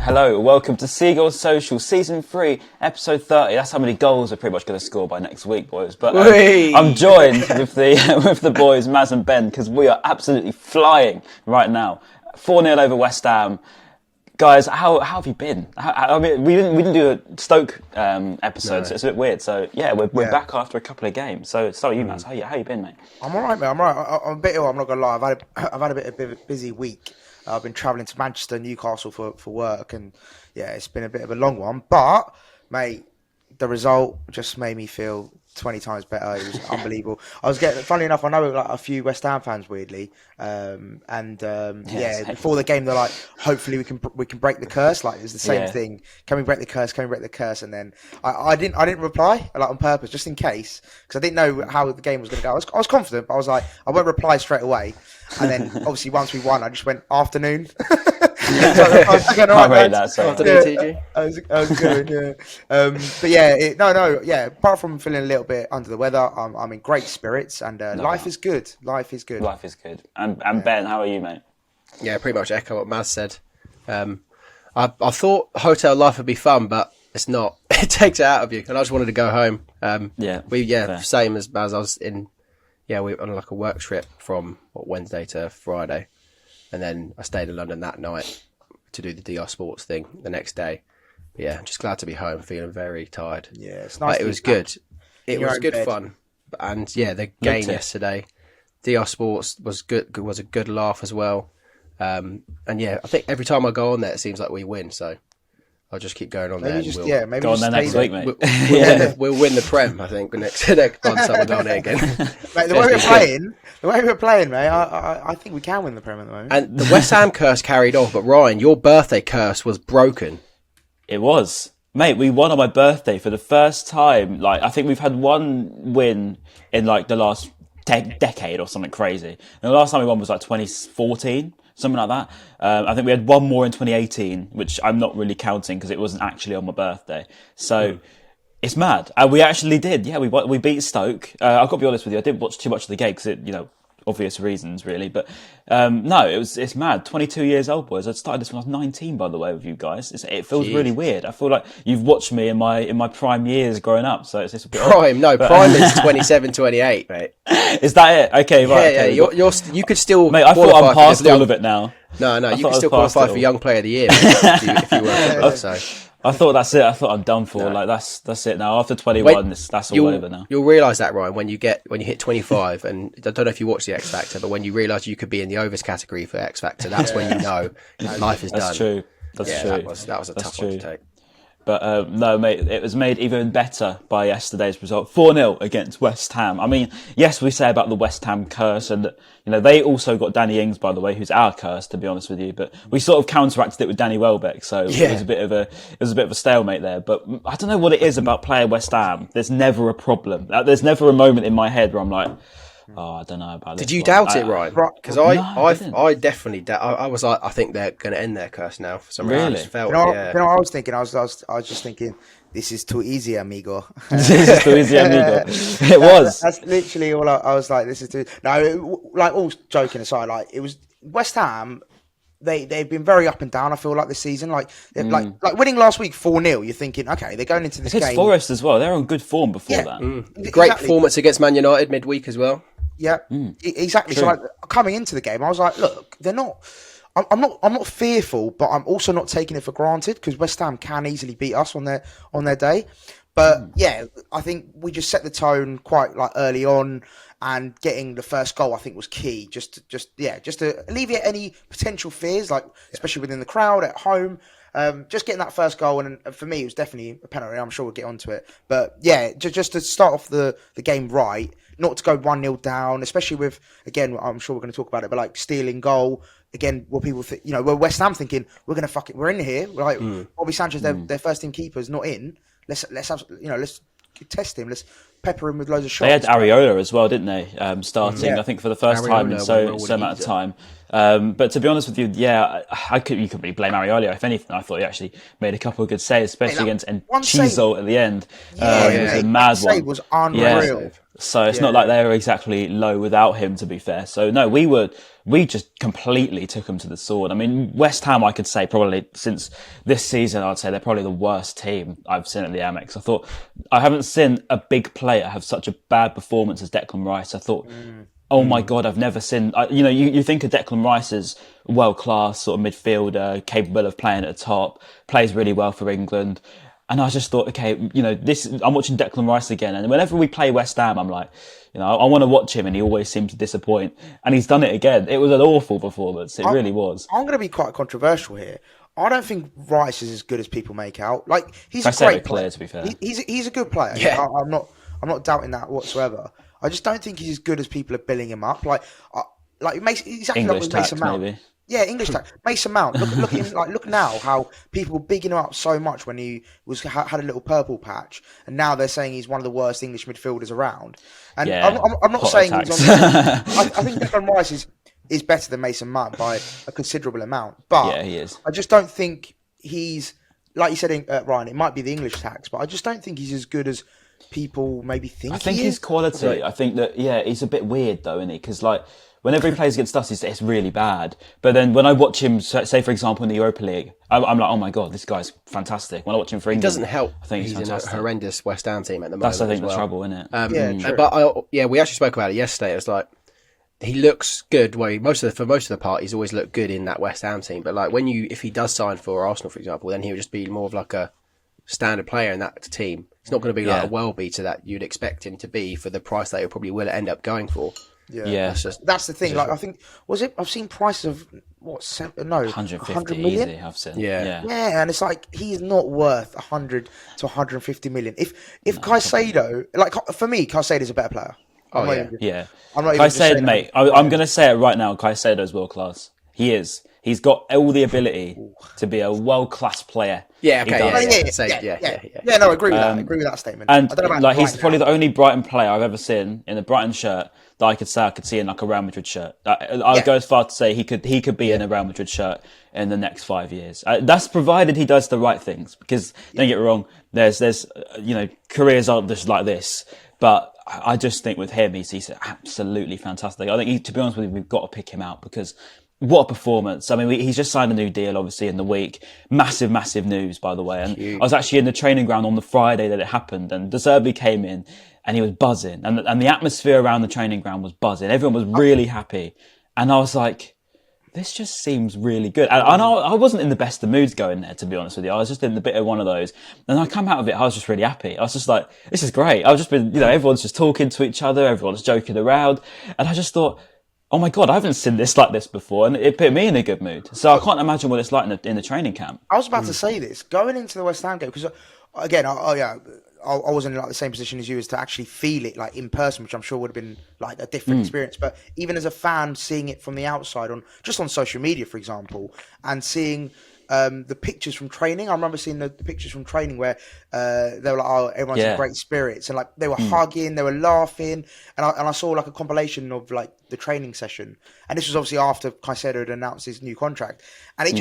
Hello, welcome to Seagulls Social, Season 3, Episode 30. That's how many goals we're pretty much going to score by next week, boys. But I'm joined with the boys, Maz and Ben, because we are absolutely flying right now. 4-0 over West Ham. Guys, how have you been? I mean, we didn't do a Stoke episode, so it's a bit weird. So yeah, we're back after a couple of games. So start with you, Maz. How you been, mate? I'm alright, mate. I'm alright. I'm a bit ill. I'm not gonna lie. I've had a bit of a busy week. I've been travelling to Manchester, Newcastle for work, and yeah, it's been a bit of a long one. But mate, the result just made me feel 20 times better. It was unbelievable. Funnily enough, I know like a few West Ham fans, weirdly, before the game they're like, hopefully we can break the curse. Like it's the same thing. Can we break the curse? Can we break the curse? And then I didn't reply like on purpose, just in case, because I didn't know how the game was going to go. I was confident, but I was like, I won't reply straight away. And then obviously once we won, I just went afternoon. I rate that. So afternoon, TG. I was good. Yeah. Apart from feeling a little bit under the weather, I'm in great spirits, and life is good. Life is good. Life is good. And Ben, how are you, mate? Yeah, pretty much echo what Maz said. I thought hotel life would be fun, but it's not. It takes it out of you, and I just wanted to go home. Same as Maz. I was we were on like a work trip from Wednesday to Friday, and then I stayed in London that night to do the DR Sports thing the next day. But yeah, I'm just glad to be home, feeling very tired. Yeah, it's nice. But it was good. It was good fun, and yeah, the game yesterday, DR Sports was good. Was a good laugh as well. And yeah, I think every time I go on there, it seems like we win. So I'll just keep going on there. Maybe go on there next week, mate. We'll win the Prem, I think, next time I go on there again. Mate, the way we're playing, mate, I think we can win the Prem at the moment. And the West Ham curse carried on, but Ryan, your birthday curse was broken. It was. Mate, we won on my birthday for the first time. Like, I think we've had one win in like the last decade or something crazy. And the last time we won was like 2014. Something like that. I think we had one more in 2018, which I'm not really counting because it wasn't actually on my birthday. So it's mad. We actually did. Yeah, we beat Stoke. I've got to be honest with you. I didn't watch too much of the game because obvious reasons really. But it's mad. 22 years old, boys. I started this when I was 19, by the way, with you guys. It feels really weird. I feel like you've watched me in my prime years growing up. So it's a bit prime. No, prime is 27, 28, mate. Is that it? Okay, right. Yeah, okay. You could still. Mate, I thought I'm past all of it now. No, you can still qualify for Young Player of the Year, mate, if you were. I thought that's it. I thought I'm done for. No. Like that's it now. After 21, that's all over now. You'll realise that, Ryan, when you hit 25, and I don't know if you watch the X Factor, but when you realise you could be in the overs category for X Factor, that's when you know life is done. That's true. That's true. That was a tough one to take. But no, mate, it was made even better by yesterday's result. 4-0 against West Ham. I mean, yes, we say about the West Ham curse, and they also got Danny Ings, by the way, who's our curse, to be honest with you. But we sort of counteracted it with Danny Welbeck, so it was a bit of a stalemate there. But I don't know what it is about playing West Ham. There's never a problem. There's never a moment in my head where I'm like, oh, I don't know about this. Did you doubt it, Ryan? Because I definitely doubt. I was like, I think they're going to end their curse now for some reason. I just felt, you know what I was thinking? I was just thinking, this is too easy, amigo. This is too easy, amigo. It was. That's literally all I was like. This is too. No, like all joking aside, like it was West Ham. They've been very up and down. I feel like this season, like winning last week 4-0. You're thinking, okay, they're going into this game. Forest as well. They're on good form before that. Great performance against Man United midweek as well. Yeah, exactly. True. So like coming into the game, I was like, look, they're not. I'm not fearful, but I'm also not taking it for granted because West Ham can easily beat us on their day. But yeah, I think we just set the tone quite like early on, and getting the first goal I think was key. Just to alleviate any potential fears, like especially within the crowd at home. Just getting that first goal, and for me, it was definitely a penalty. I'm sure we'll get onto it, but yeah, just to start off the game right. Not to go 1-0 down, especially with, again, I'm sure we're going to talk about it, but like Steele in goal, again, what people think, where West Ham thinking, we're in here. We're like, Bobby Sanchez, their first team keeper's not in. Let's test him. Let's pepper him with loads of shots. They had Areola as well, didn't they? Starting, I think, for the first time in so amount of time. But to be honest with you, you couldn't really blame Areola. If anything, I thought he actually made a couple of good saves, especially against Caicedo at the end. It was a mad one. Save was unreal. So it's not like they were exactly low without him, to be fair. So no, we were we just completely took them to the sword. I mean, West Ham, I could say probably since this season, I'd say they're probably the worst team I've seen at the Amex. I haven't seen a big player have such a bad performance as Declan Rice. I thought, oh my God, I've never seen, you think of Declan Rice as world-class sort of midfielder, capable of playing at the top, plays really well for England. And I just thought, okay, I'm watching Declan Rice again. And whenever we play West Ham, I'm like, I want to watch him, and he always seems to disappoint. And he's done it again. It was an awful performance. It really was. I'm going to be quite controversial here. I don't think Rice is as good as people make out. Like, he's a great player. To be fair, he's a good player. Yeah. I'm not doubting that whatsoever. I just don't think he's as good as people are billing him up. He's acting like with Mason Mount. Maybe. Yeah, English tax. Mason Mount. Look at him. Look now how people were bigging him up so much when he had a little purple patch, and now they're saying he's one of the worst English midfielders around. And I'm not saying he's on. I think Declan Rice is better than Mason Mount by a considerable amount, but yeah, he is. I just don't think he's, like you said, Ryan. It might be the English tax, but I just don't think he's as good as people maybe think. I think his quality. Right. I think that he's a bit weird though, isn't he? Because whenever he plays against us, it's really bad. But then when I watch him, say for example in the Europa League, I'm like, oh my God, this guy's fantastic. When I watch him for England, it doesn't help. I think he's fantastic. In a horrendous West Ham team at the moment. That's I think the trouble, isn't it? True. But we actually spoke about it yesterday. It was like he looks good. Well, most of the part, he's always looked good in that West Ham team. But like if he does sign for Arsenal, for example, then he would just be more of like a standard player in that team. He's not going to be like a well beater that you'd expect him to be for the price that he probably will end up going for. Yeah. That's the thing. Like, I think I've seen prices of 150 million. easy. I've seen. Yeah, and it's like he's not worth 100 to 150 million. If Caicedo, like for me, Caicedo's a better player. I'm not even Caicedo, mate. I'm going to say it right now. Caicedo's world class. He is. He's got all the ability to be a world class player. Yeah, okay, No, I agree with that. I agree with that statement. And he's probably the only Brighton player I've ever seen in a Brighton shirt that I could see in like a Real Madrid shirt. I would go as far to say he could be in a Real Madrid shirt in the next 5 years. That's provided he does the right things. Because don't get me wrong, there's careers aren't just like this, but I just think with him he's absolutely fantastic. I think to be honest with you, we've got to pick him out because. What a performance. I mean, he's just signed a new deal, obviously, in the week. Massive, massive news, by the way. And I was actually in the training ground on the Friday that it happened, and De Zerbi came in, and he was buzzing. And the atmosphere around the training ground was buzzing. Everyone was really happy. And I was like, this just seems really good. And I wasn't in the best of moods going there, to be honest with you. I was just in a bit of one of those. And I come out of it, I was just really happy. I was just like, this is great. I've just been, everyone's just talking to each other, everyone's joking around. And I just thought, oh my God, I haven't seen this like this before, and it put me in a good mood. So I can't imagine what it's like in the training camp. I was about to say this, going into the West Ham game, because again, I wasn't in like the same position as you as to actually feel it like in person, which I'm sure would have been like a different experience. But even as a fan, seeing it from the outside on social media, for example, and seeing the pictures from training. I remember seeing the pictures from training where they were like, "Oh, everyone's in great spirits," and like they were hugging, they were laughing, and I saw like a compilation of like the training session, and this was obviously after Caicedo had announced his new contract, and it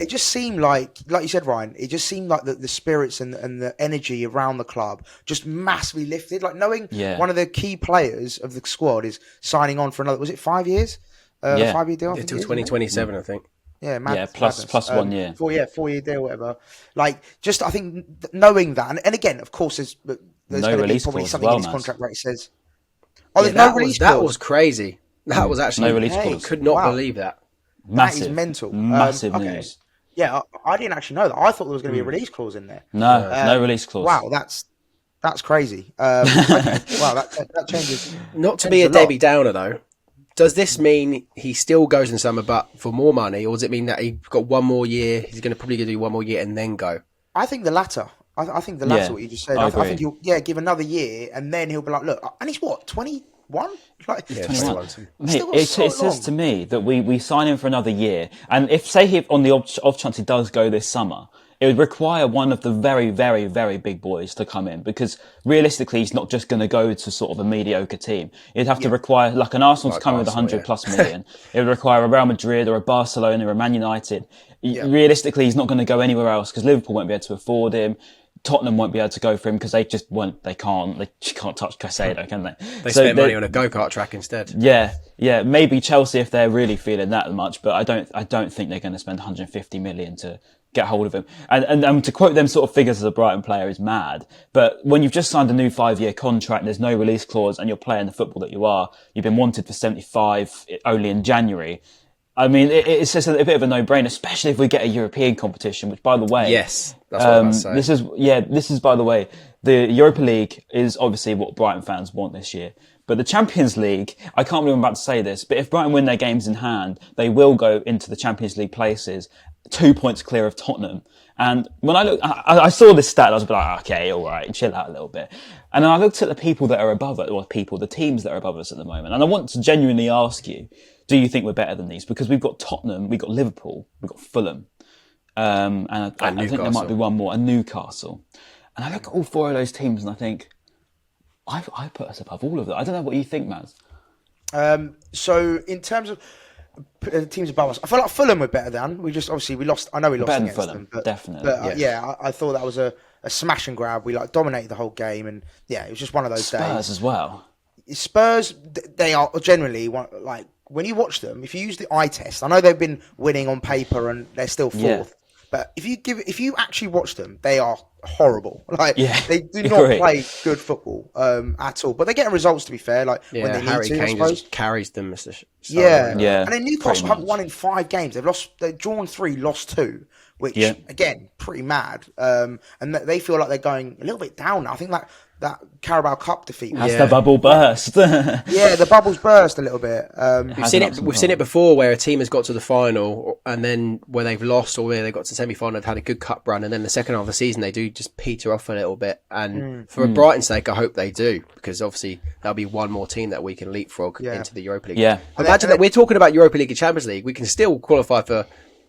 just seemed like you said, Ryan, it just seemed like the spirits and the energy around the club just massively lifted. Like knowing one of the key players of the squad is signing on for another, was it 5 years? 5-year deal? Until 2027, I think. Yeah, plus 1 year. 4-year deal, whatever. Like, just I think knowing that, and again, of course, there's no going to be release probably clause something as in his well, contract where it says, "Oh, there's no release clause." That was crazy. That was actually no release clause. Could not believe that. Massive, that is mental. Massive news. Yeah, I didn't actually know that. I thought there was going to be a release clause in there. No release clause. Wow, that's crazy. Okay. Wow, that changes. Not to be a Debbie Downer though. Does this mean he still goes in summer, but for more money, or does it mean that he's got 1 more year? He's probably going to do 1 more year and then go. I think the latter. I think the latter. What you just said. I think he'll give another year, and then he'll be like, look, and he's what 21? Like, 21. Mate, it says to me that we sign him for another year, and if on the off chance he does go this summer, it would require one of the very, very, very big boys to come in, because realistically, he's not just going to go to sort of a mediocre team. It'd have to require like an Arsenal to come in with 100 plus million. It would require a Real Madrid or a Barcelona or a Man United. Realistically, he's not going to go anywhere else because Liverpool won't be able to afford him. Tottenham won't be able to go for him because they just won't. They can't touch Caicedo, can they? They spend money on a go-kart track instead. Yeah. Maybe Chelsea if they're really feeling that much, but I don't think they're going to spend 150 million to get hold of him. And to quote them sort of figures as a Brighton player is mad. But when you've just signed a new 5-year contract, and there's no release clause, and you're playing the football that you've been wanted for 75 only in January. I mean, it's just a bit of a no-brainer, especially if we get a European competition, which, by the way... Yes, that's what I was saying. This is, by the way, the Europa League is obviously what Brighton fans want this year. But the Champions League, I can't believe I'm about to say this, but if Brighton win their games in hand, they will go into the Champions League places 2 points clear of Tottenham. And when I saw this stat, I was like, okay, all right, chill out a little bit. And then I looked at the people that are above it, the teams that are above us at the moment. And I want to genuinely ask you, do you think we're better than these? Because we've got Tottenham, we've got Liverpool, we've got Fulham, and I think there might be one more, and Newcastle. And I look at all 4 of those teams and I think, I put us above all of them. I don't know what you think, Maz. So in terms of teams above us, I feel like Fulham were better than. We lost. I know we lost better against than Fulham, them, but definitely. But I thought that was a smash and grab. We dominated the whole game, and it was just one of those days. Spurs as well. Spurs, they are generally when you watch them, if you use the eye test, I know they've been winning on paper and they're still fourth. But if you actually watch them, they are horrible. They do not play good football at all. But they're getting results, to be fair. When they Harry need to, Kane just carries them. Yeah. And then Newcastle haven't won in 5 games. They've drawn 3, lost 2, which again, pretty mad. And they feel like they're going a little bit down now. I think that Carabao Cup defeat. Has the bubble burst? The bubble's burst a little bit. We've seen it before where a team has got to the final and then where they've lost or where they got to the semi-final and had a good cup run, and then the second half of the season they do just peter off a little bit. And for Brighton's sake, I hope they do, because obviously there'll be one more team that we can leapfrog into the Europa League. Yeah. Imagine that we're talking about Europa League and Champions League. We can still qualify for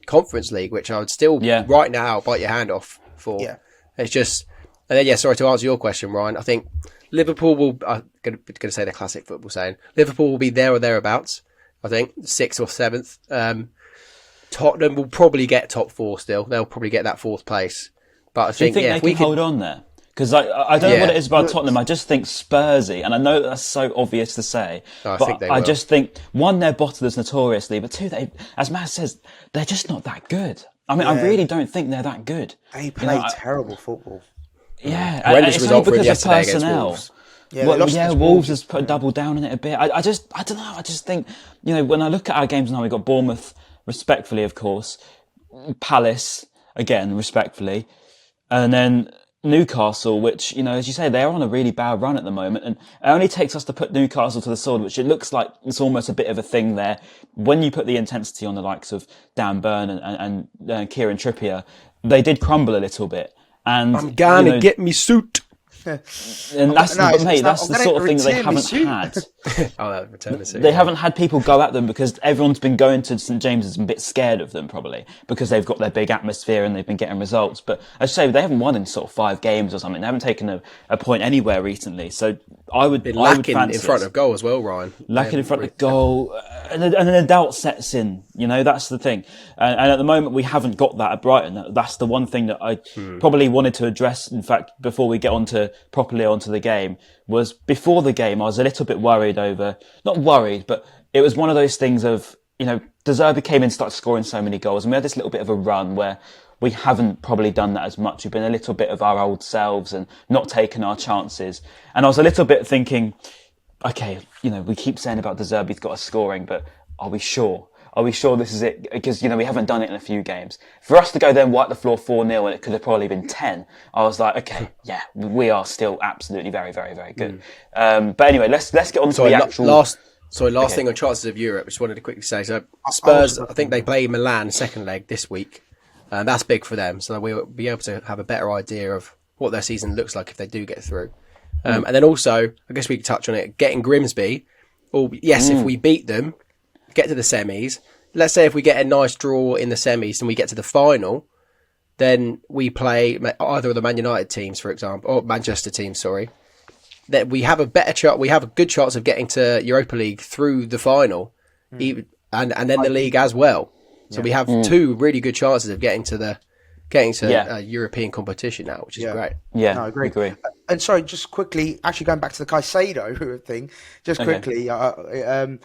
Conference League, which I would still right now bite your hand off for. Yeah. It's just... And then, sorry to answer your question, Ryan. I think Liverpool will, I'm going to say the classic football saying, Liverpool will be there or thereabouts, I think, 6th or 7th. Tottenham will probably get top 4 still. They'll probably get that 4th place. But I think, do you think they can hold on there? Because I don't know what it is about Tottenham. I just think Spursy, and I know that's so obvious to say, I just think, 1, they're bottlers notoriously, but 2, they, as Matt says, they're just not that good. I mean, I really don't think they're that good. They play terrible football. Yeah, horrendous it's result only for because of personnel. Wolves. Wolves has put a double down on it a bit. I don't know. I just think, when I look at our games now, we've got Bournemouth, respectfully, of course, Palace, again, respectfully, and then Newcastle, which, as you say, they're on a really bad run at the moment, and it only takes us to put Newcastle to the sword, which it looks like it's almost a bit of a thing there. When you put the intensity on the likes of Dan Burn and Kieran Trippier, they did crumble a little bit. And I'm gonna get me suit. And that's the sort of thing that they haven't had. They haven't had people go at them because everyone's been going to St James's and a bit scared of them, probably because they've got their big atmosphere and they've been getting results. But as I say, they haven't won in sort of 5 games or something. They haven't taken a point anywhere recently. So I would lacking in front of goal as well, Ryan. Lacking in front of goal, and an doubt sets in. That's the thing. And at the moment, we haven't got that at Brighton. That's the one thing that I probably wanted to address. In fact, before we get properly onto the game, was before the game I was a little bit worried over, not worried, but it was one of those things of, De Zerbi came in and started scoring so many goals, and we had this little bit of a run where we haven't probably done that as much. We've been a little bit of our old selves and not taken our chances, and I was a little bit thinking, okay, we keep saying about De Zerbi's got us scoring, but are we sure? Are we sure this is it? Because, we haven't done it in a few games. For us to go there and wipe the floor 4-0 and it could have probably been 10, I was like, okay, yeah, we are still absolutely very, very, very good. But anyway, let's get on to the actual... Last thing on chances of Europe, just wanted to quickly say. So Spurs, I think they play Milan second leg this week. That's big for them. So we'll be able to have a better idea of what their season looks like if they do get through. And then also, I guess we could touch on it, getting Grimsby. If we beat them, get to the semis. Let's say if we get a nice draw in the semis and we get to the final, then we play either of the Man United teams, for example, or Manchester teams, sorry. That we have a better chance, we have a good chance of getting to Europa League through the final, and then the league as well. So we have 2 really good chances of getting to getting to European competition now, which is great. Yeah, no, I agree. agree. And sorry, just quickly, actually going back to the Caicedo thing, just quickly, my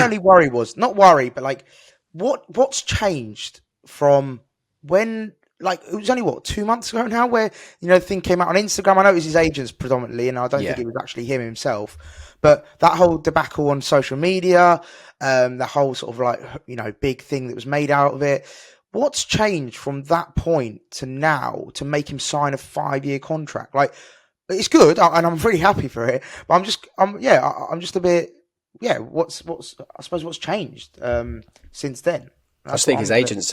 only worry was, not worry, but like, what's changed from when, like, it was only 2 months ago now where, the thing came out on Instagram. I know it was his agents predominantly, and I don't think it was actually him himself, but that whole debacle on social media, the whole sort of like, big thing that was made out of it. What's changed from that point to now to make him sign a 5-year contract? Like, it's good, and I'm really happy for it, but I'm just a bit, what's changed since then? I just think his agents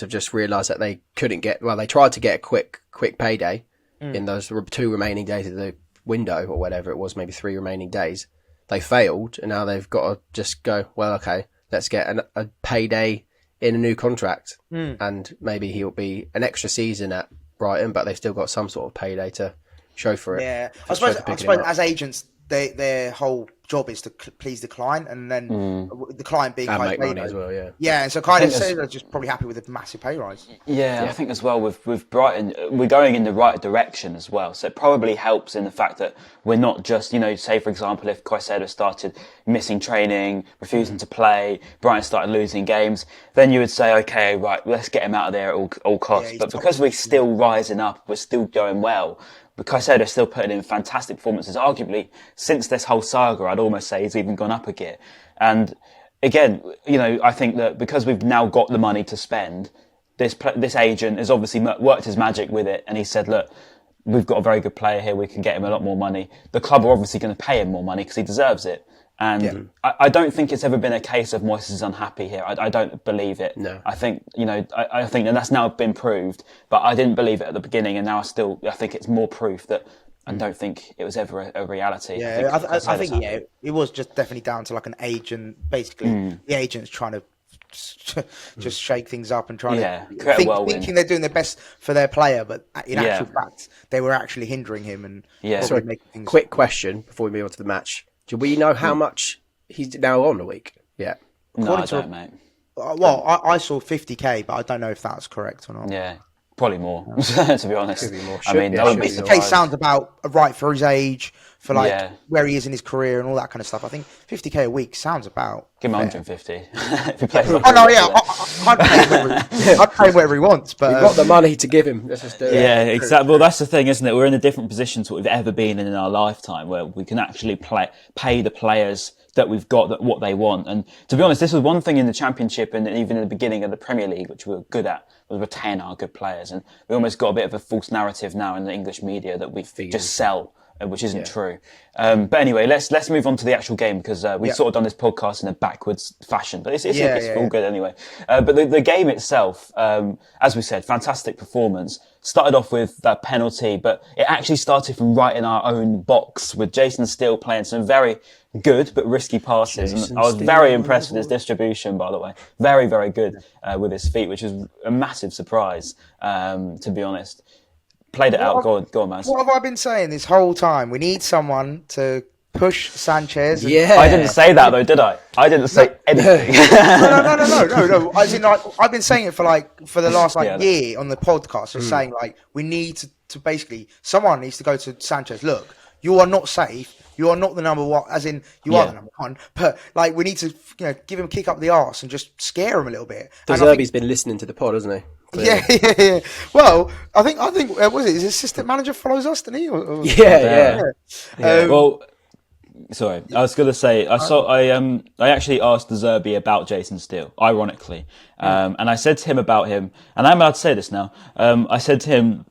have just realised that they couldn't get. Well, they tried to get a quick payday in those 2 remaining days of the window or whatever it was, maybe 3 remaining days. They failed, and now they've got to just go, well, okay, let's get a payday in a new contract, and maybe he'll be an extra season at Brighton, but they've still got some sort of payday to show for it. Yeah, I suppose as agents, their whole job is to please the client, and then the client being and make money as well. And so Caicedo just probably happy with a massive pay rise. I think as well with Brighton, we're going in the right direction as well. So it probably helps in the fact that we're not just, say for example, if Caicedo started missing training, refusing to play, Brighton started losing games, then you would say, okay, right, let's get him out of there at all costs. But because we're still rising up, we're still going well. But Caicedo still putting in fantastic performances. Arguably, since this whole saga, I'd almost say he's even gone up a gear. And again, I think that because we've now got the money to spend, this agent has obviously worked his magic with it, and he said, look, we've got a very good player here, we can get him a lot more money. The club are obviously going to pay him more money because he deserves it. And I don't think it's ever been a case of Moyes is unhappy here. I don't believe it. No. I think, I think that that's now been proved, but I didn't believe it at the beginning, and now I think it's more proof that I don't think it was ever a reality. Yeah, I think it was just definitely down to like an agent, basically the agent's trying to just shake things up and trying to thinking they're doing their best for their player, but in actual fact, they were actually hindering him. And sorry, quick question before we move on to the match. Do we know how much he's now on a week? Yeah. No, I don't, mate. Well, I saw 50k, but I don't know if that's correct or not. Yeah, probably more, to be honest. Could be more. I mean, that would be 50k sounds about right for his age, for where he is in his career and all that kind of stuff. I think 50k a week sounds about. Give him 150 if he plays. I'd pay whatever he wants, but we've got the money to give him. Let's just do it. Yeah, exactly. Well, that's the thing, isn't it? We're in a different position to what we've ever been in our lifetime, where we can actually pay the players that we've got what they want. And to be honest, this was one thing in the Championship and even in the beginning of the Premier League, which we were good at, was retain our good players. And we almost got a bit of a false narrative now in the English media that we just sell, which isn't true. But anyway, let's move on to the actual game, because we've sort of done this podcast in a backwards fashion, but it's all good anyway. But the game itself, as we said, fantastic performance. Started off with that penalty, but it actually started from right in our own box with Jason Steele playing some very good but risky passes. And I was very impressed with his distribution, by the way. Very, very good with his feet, which was a massive surprise, to be honest. Played it out. Go on, man. What have I been saying this whole time? We need someone to push Sanchez. I didn't say that though, did I? I didn't say anything. No. As in, I've been saying it for the last year on the podcast, just saying we need to basically, someone needs to go to Sanchez. Look, you are not safe. You are not the number one, as in you are the number one. But we need to give him a kick up the arse and just scare him a little bit. De Zerbi's been listening to the pod, hasn't he? Yeah. Well, I think was it his assistant manager follows us, didn't he? Yeah. Well, sorry, I was going to say I actually asked De Zerbi about Jason Steele, ironically, and I said to him about him, and I'm allowed to say this now. I said to him,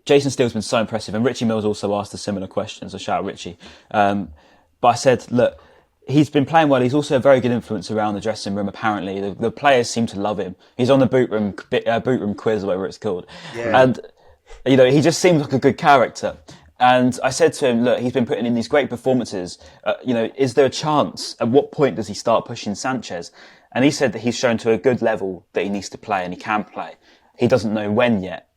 Jason Steele's been so impressive, and Richie Mills also asked a similar question, so shout out Richie. But I said, look, he's been playing well. He's also a very good influence around the dressing room, apparently. The players seem to love him. He's on the boot room quiz, or whatever it's called. Yeah. And, he just seems like a good character. And I said to him, look, he's been putting in these great performances. Is there a chance? At what point does he start pushing Sanchez? And he said that he's shown to a good level that he needs to play and he can play. He doesn't know when yet.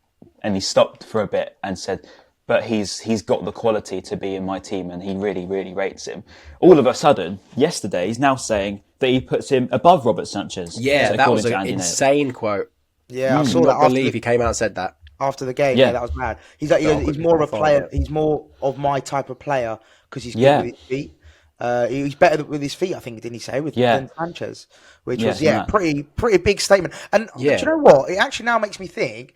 And he stopped for a bit and said, but he's got the quality to be in my team, and he really, really rates him. All of a sudden, yesterday, he's now saying that he puts him above Robert Sanchez. Yeah, that was an insane quote. Yeah, I I saw do that not believe he came out and said that. after the game. Yeah. Yeah, that was mad. He's like, he's more of a player. He's more of my type of player because he's good with his feet. He's better with his feet, I think, didn't he say, than Sanchez, which was pretty big statement. And do you know what? It actually now makes me think.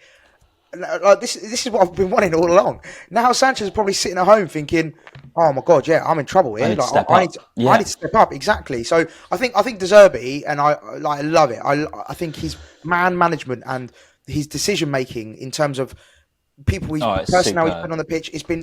Like this is what I've been wanting all along. Now Sanchez is probably sitting at home thinking, "Oh my god, yeah, I'm in trouble here. I need to step up." Exactly. So I think De Zerbi, and I love it. I think his man management and his decision making in terms of people, personnel he's put on the pitch, it's been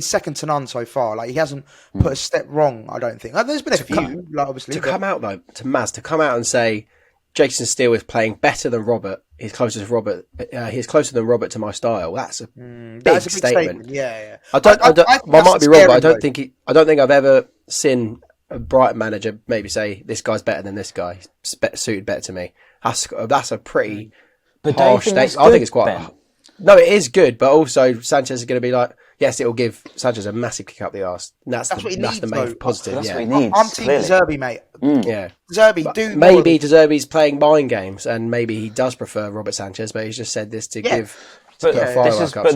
second to none so far. Like he hasn't put a step wrong. I don't think. There's been a few, obviously. Come out though to Maz to come out and say Jason Steele is playing better than Robert. He's closer to Robert. He's closer than Robert to my style. That's a big statement. Yeah. I might be wrong, but I don't think I've ever seen a Brighton manager maybe say this guy's better than this guy. He's suited better to me. That's a pretty harsh statement. I think it's quite. No, it is good, but also Sanchez is going to be like, yes, it will give Sanchez a massive kick up the arse. That's what he needs, the main positive. That's what he needs. I'm Team De Zerbi, mate. Yeah, De Zerbi, maybe De Zerbi's playing mind games, and maybe he does prefer Robert Sanchez, but he's just said this to give. But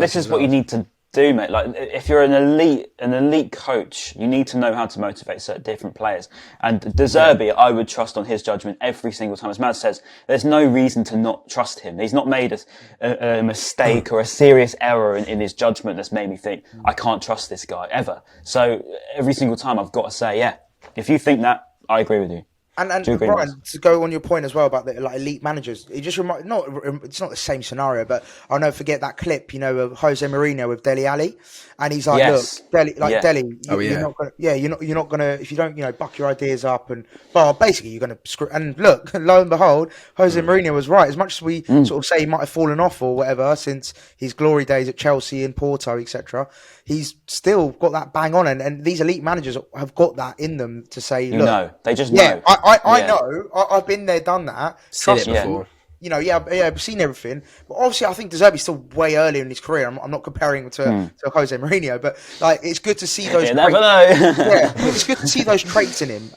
this is what you need to do, mate. Like, if you're an elite coach, you need to know how to motivate certain different players. And De Zerbi, I would trust on his judgment every single time. As Maz says, there's no reason to not trust him. He's not made a mistake or a serious error in his judgment that's made me think, I can't trust this guy ever. So every single time I've got to say, yeah, if you think that, I agree with you. And Brian, to go on your point as well about the elite managers, it just it's not the same scenario, but I'll never forget that clip, of Jose Mourinho with Dele Alli, and he's like, look, Dele, you're not gonna, if you don't, buck your ideas up, and basically you're gonna screw. And look, lo and behold, Jose Mourinho was right. As much as we sort of say he might have fallen off or whatever since his glory days at Chelsea and Porto, etc., he's still got that bang on, and these elite managers have got that in them to say, look, they just know. I know. I've been there, done that. Seen it before. I've seen everything. But obviously, I think De Zerbi's still way early in his career. I'm not comparing him to Jose Mourinho, but it's good to see those. You never know. It's good to see those traits in him.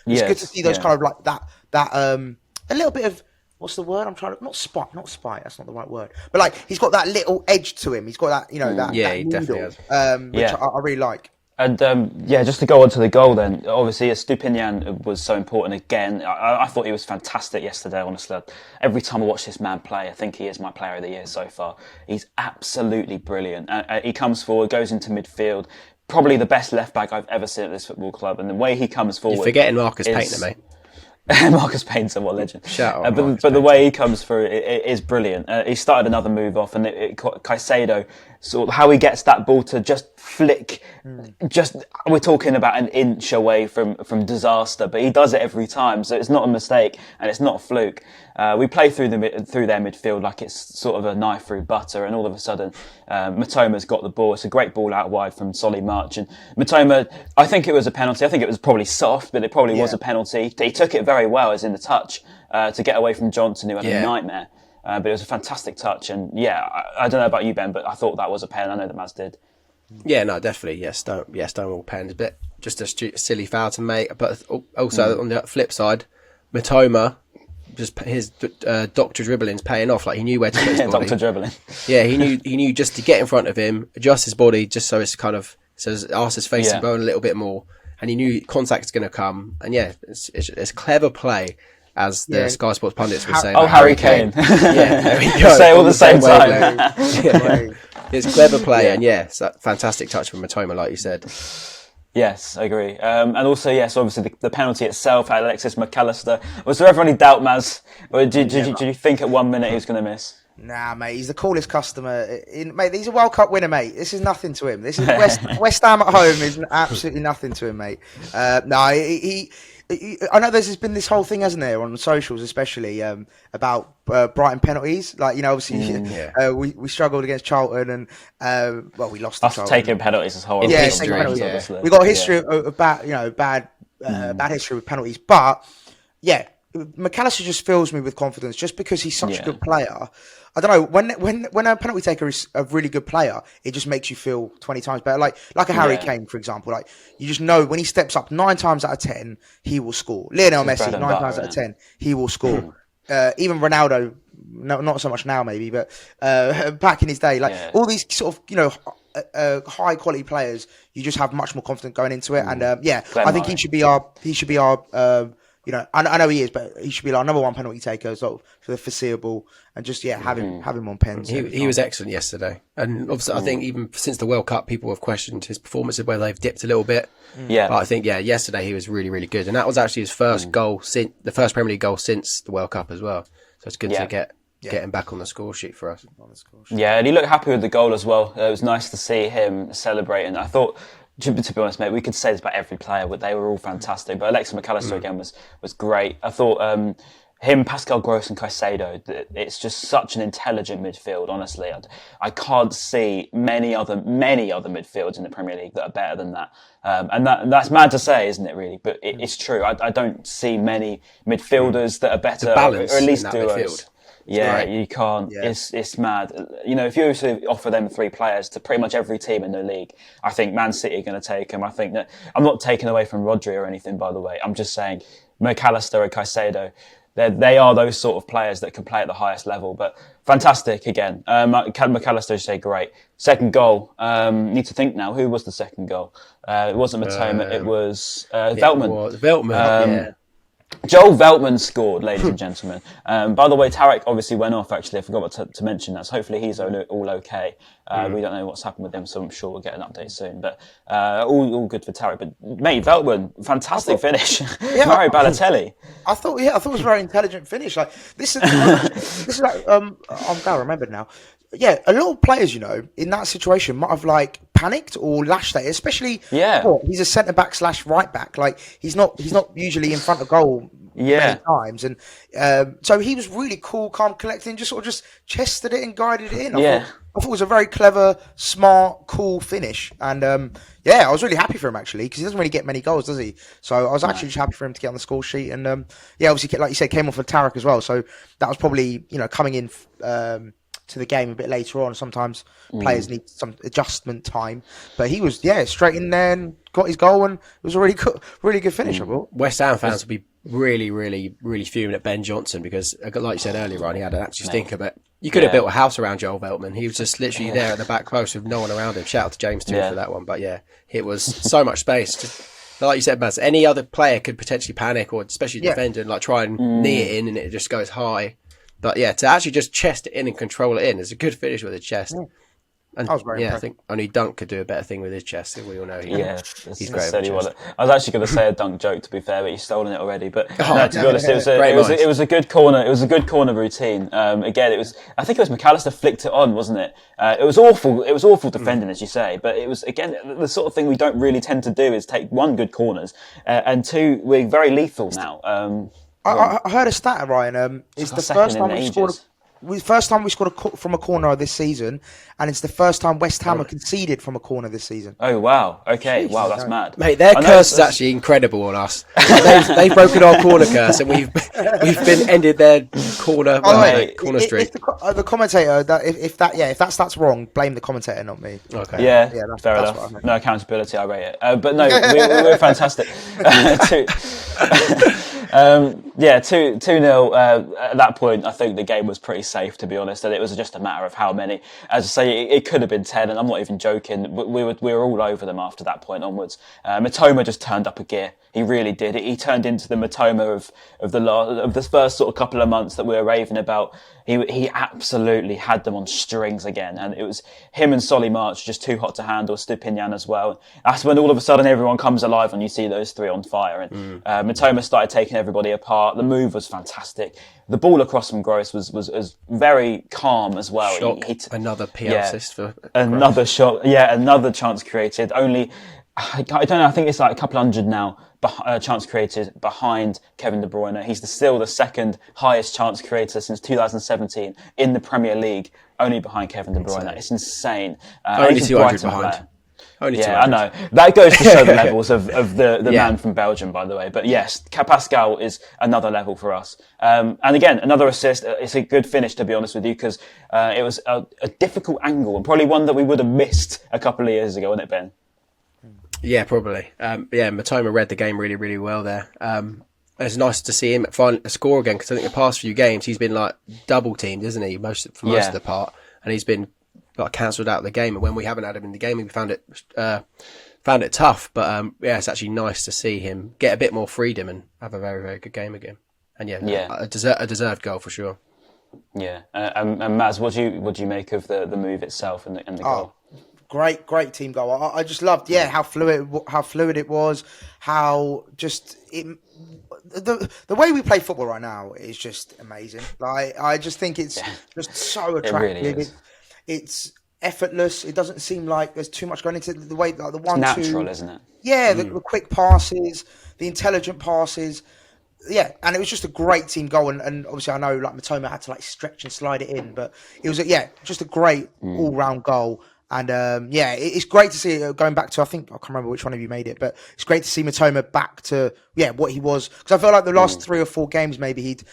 It's good to see those kind of like that. A little bit of. What's the word? I'm trying to not spite. That's not the right word. But like he's got that little edge to him. He's got that he definitely has. Which I really like. And just to go on to the goal then, obviously Estupinian was so important again. I thought he was fantastic yesterday, honestly. Every time I watch this man play, I think he is my player of the year so far. He's absolutely brilliant. He comes forward, goes into midfield, probably the best left back I've ever seen at this football club. And the way he comes forward... You're forgetting Marcus Painter, mate. Marcus Painter, what a legend. Shout out but the way he comes through, it is brilliant. He started another move off, and Caicedo, sort of how he gets that ball to just flick, we're talking about an inch away from disaster, but he does it every time, so it's not a mistake and it's not a fluke. We play through their midfield like it's sort of a knife through butter, and all of a sudden Mitoma's got the ball. It's a great ball out wide from Solly March, and Mitoma, I think it was a penalty. I think it was probably soft, but it probably was a penalty. He took it very well, as in the touch, to get away from Johnson, who had a nightmare. But it was a fantastic touch, and I don't know about you, Ben, but I thought that was a pen. I know that Maz did. Yeah, no, definitely. Yes, Stonewall pens, but just a silly foul to make. But also on the flip side, Mitoma, just his doctor dribbling's paying off. Like he knew where to put his body. Doctor dribbling. Yeah, he knew just to get in front of him, adjust his body, just so it's kind of his arse is facing bone a little bit more, and he knew contact's going to come. And it's clever play. As the Sky Sports pundits would say. Harry Kane. There we go. Say all the same time. It's clever play, and it's a fantastic touch from Mitoma, like you said. Yes, I agree. And also, so obviously the penalty itself, Alexis McAllister. Was there ever any doubt, Maz? Or did you think at 1 minute he was going to miss? Nah, mate, he's the coolest customer. Mate, he's a World Cup winner, mate. This is nothing to him. This is West Ham at home is absolutely nothing to him, mate. I know there's been this whole thing, hasn't there, on socials especially, about Brighton penalties. Like, obviously we struggled against Charlton and we lost to Charlton. Taking penalties is horrible. Taking penalties, obviously. We got a history of bad history with penalties, but McAllister just fills me with confidence just because he's such a good player. I don't know, when a penalty taker is a really good player, it just makes you feel 20 times better. Like a Harry Kane, for example. Like, you just know when he steps up 9 times out of 10, he will score. Lionel Messi, 9 times out of 10, he will score. Even Ronaldo, no, not so much now maybe, but back in his day, like all these sort of high quality players, you just have much more confidence going into it. And I think he should be our I know he is, but he should be our number one penalty taker sort of for the foreseeable, and just have him on pens. He was excellent yesterday, and obviously I think even since the World Cup, people have questioned his performances where they've dipped a little bit. Yeah, but I think yesterday he was really, really good, and that was actually his first goal since the first Premier League goal since the World Cup as well. So it's good to get him back on the score sheet for us. Yeah, and he looked happy with the goal as well. It was nice to see him celebrating. I thought, to be honest, mate, we could say this about every player, but they were all fantastic. But Alexis McAllister again was great. I thought him, Pascal Gross and Caicedo, it's just such an intelligent midfield, honestly. I can't see many other midfields in the Premier League that are better than that. And that's mad to say, isn't it, really? But it's true. I don't see many midfielders that are better, or at least duos. Midfield. Yeah, right. You can't. Yeah. It's mad. If you were to offer them 3 players to pretty much every team in the league, I think Man City are going to take them. I think that I'm not taking away from Rodri or anything, by the way. I'm just saying McAllister and Caicedo, they are those sort of players that can play at the highest level. But fantastic again. McAllister, you say, great. Second goal. Need to think now. Who was the second goal? It wasn't Mitoma. It was Veltman. Veltman. Joel Veltman scored, ladies and gentlemen. By the way, Tarek obviously went off, actually. I forgot to mention that. So hopefully he's all okay. We don't know what's happened with him, so I'm sure we'll get an update soon. But all good for Tarek. But, mate, Veltman, fantastic finish. Mario Balotelli. I thought it was a very intelligent finish. Like this is like I'm glad I remembered now. Yeah, a lot of players, in that situation might have panicked or lashed at it, especially he's a centre back / right back. Like he's not usually in front of goal many times, and so he was really cool, calm, collected, and just chested it and guided it in. I thought it was a very clever, smart, cool finish, and I was really happy for him actually, because he doesn't really get many goals, does he? So I was actually just happy for him to get on the score sheet, and obviously, like you said, came off of Tarek as well. So that was probably coming in to the game a bit later on. Sometimes players need some adjustment time, but he was straight in there and got his goal, and it was a really good finish. I thought West Ham fans will be really, really, really fuming at Ben Johnson because, like you said earlier, Ryan, he had an absolute stinker, but you could have built a house around Joel Veltman. He was just literally there at the back post with no one around him. Shout out to James too for that one, but it was so much space. Just, like you said, Baz, any other player could potentially panic, or especially defender, and try and knee it in, and it just goes high. But to actually just chest it in and control it in is a good finish with his chest. And I was very impressed. I think only Dunk could do a better thing with his chest. We all know he's great. I was actually going to say a Dunk joke, to be fair, but you've stolen it already. But to be honest, it was a good corner. It was a good corner routine. Again, I think it was McAllister flicked it on, wasn't it? It was awful. It was awful defending, as you say. But it was, again, the sort of thing we don't really tend to do is take, 1, good corners, and 2, we're very lethal now. I heard a stat, Ryan. It's the first time we scored. First time we scored from a corner this season, and it's the first time West Ham have conceded from a corner this season. Oh wow! Okay, wow, that's mad, mate. Their curse is actually incredible on us. They've broken our corner curse, and we've been ended their corner streak. The commentator, if that stat's wrong, blame the commentator, not me. Okay. Yeah, fair enough. No accountability, I rate it. But no, we're fantastic. 2-0. At that point, I think the game was pretty safe, to be honest, and it was just a matter of how many. As I say, it could have been 10, and I'm not even joking. We were all over them after that point onwards. Mitoma just turned up a gear. He really did. He turned into the Mitoma of the first sort of couple of months that we were raving about. He absolutely had them on strings again, and it was him and Solly March just too hot to handle. Stupinian as well. That's when all of a sudden everyone comes alive and you see those 3 on fire. And Mitoma started taking everybody apart. The move was fantastic. The ball across from Gross was very calm as well. Another PL assist for another Gross. Shot. Yeah, another chance created. Only, I don't know, I think it's like a couple hundred now. Chance created behind Kevin De Bruyne. He's still the second highest chance creator since 2017 in the Premier League, only behind Kevin De Bruyne. It's insane. Only 200 behind. Only 200. I know. That goes to show the levels of the man from Belgium, by the way. But yes, Pascal is another level for us. And again, another assist. It's a good finish, to be honest with you, because it was a difficult angle, and probably one that we would have missed a couple of years ago, wasn't it, Ben? Yeah, probably. Mitoma read the game really, really well there. it's nice to see him finally score again, because I think the past few games he's been like double teamed, isn't he? Most of the part, and he's been like cancelled out of the game. And when we haven't had him in the game, we found it tough. But it's actually nice to see him get a bit more freedom and have a very, very good game again. And a deserved goal for sure. Yeah, and Maz, what do you make of the move itself and the goal? Great team goal. I just loved, how fluid it was, how just the way we play football right now is just amazing. Like, I just think it's just so attractive. It really is. It's effortless. It doesn't seem like there's too much going into the way, like the one, it's natural, isn't it? Yeah, the quick passes, the intelligent passes. Yeah, and it was just a great team goal, and obviously I know like Mitoma had to like stretch and slide it in, but it was just a great all round goal. And it's great to see it going back to, I can't remember which one of you made it, but it's great to see Mitoma back to what he was, because I felt like the last 3 or 4 games maybe he'd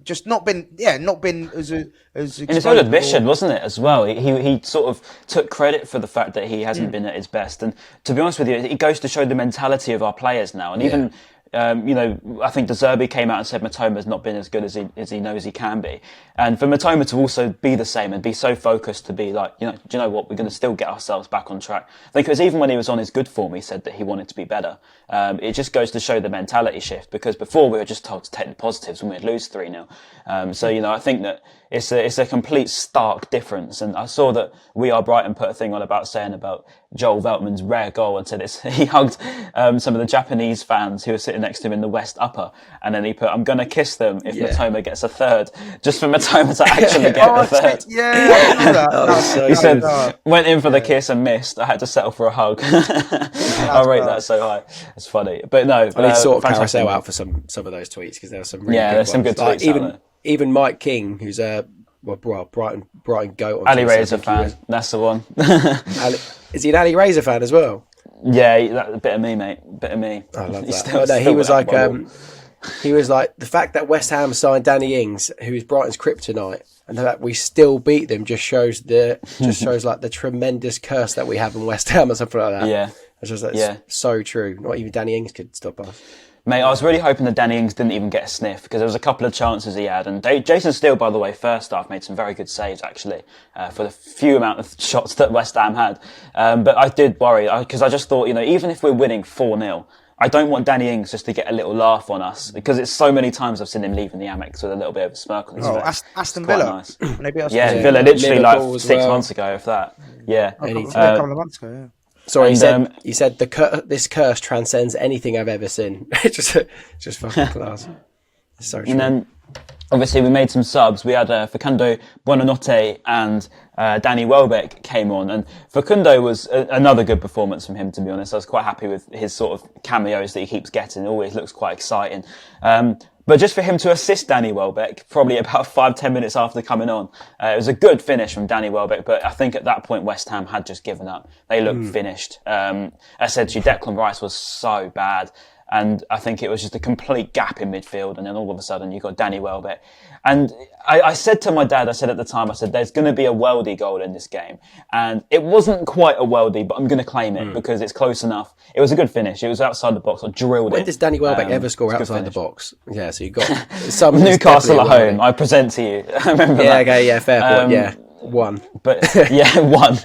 just not been as in his own admission, wasn't it, as well? He sort of took credit for the fact that he hasn't been at his best, and to be honest with you, it goes to show the mentality of our players now, and even. I think De Zerbi came out and said Mitoma's not been as good as he knows he can be. And for Mitoma to also be the same and be so focused to be like, do you know what, we're going to still get ourselves back on track. I think it was even when he was on his good form, he said that he wanted to be better. It just goes to show the mentality shift, because before we were just told to take the positives when we'd lose 3-0. I think that it's a complete stark difference. And I saw that We Are Brighton put a thing on about saying about Joel Veltman's rare goal, and said he hugged some of the Japanese fans who were sitting next to him in the West Upper, and then he put, "I'm going to kiss them if Mitoma gets a third," just for Matoma to actually get the third. He said, "Went in for the kiss and missed. I had to settle for a hug." I rate that so high. It's funny, but no. I need to sort of Caicedo out for some of those tweets, because there were some really good there's ones. some good tweets out there. Even Mike King, who's Brighton goat. Ali Razor fan, that's the one. Is he an Ali Razor fan as well? Yeah, a bit of me, mate. Bit of me. I love that. He was like, the fact that West Ham signed Danny Ings, who is Brighton's kryptonite, and that we still beat them just shows like the tremendous curse that we have in West Ham or something like that. Yeah, it's so true. Not even Danny Ings could stop us. Mate, I was really hoping that Danny Ings didn't even get a sniff, because there was a couple of chances he had. And Jason Steele, by the way, first half made some very good saves, actually, for the few amount of shots that West Ham had. But I did worry, because I just thought, even if we're winning 4-0, I don't want Danny Ings just to get a little laugh on us, because it's so many times I've seen him leaving the Amex with a little bit of a smirk on his face. Aston Villa. Nice. Villa, literally Liverpool like 6 months ago, if that. Yeah. A couple of months ago, yeah. Sorry, he said this curse transcends anything I've ever seen. just fucking class. It's so true. And then, obviously, we made some subs. We had Facundo Buonanotte and Danny Welbeck came on. And Facundo was another good performance from him, to be honest. I was quite happy with his sort of cameos that he keeps getting. It always looks quite exciting. But just for him to assist Danny Welbeck, probably about 5-10 minutes after coming on, it was a good finish from Danny Welbeck. But I think at that point, West Ham had just given up. They looked finished. I said to you, Declan Rice was so bad. And I think it was just a complete gap in midfield. And then all of a sudden, you got Danny Welbeck. And I said to my dad, at the time, there's going to be a worldie goal in this game. And it wasn't quite a worldie, but I'm going to claim it because it's close enough. It was a good finish. It was outside the box. I drilled it. When does Danny Welbeck ever score outside the box? Yeah, so you got some Newcastle at home. I present to you. I remember that. Okay, yeah, fair point. Yeah, one. But one.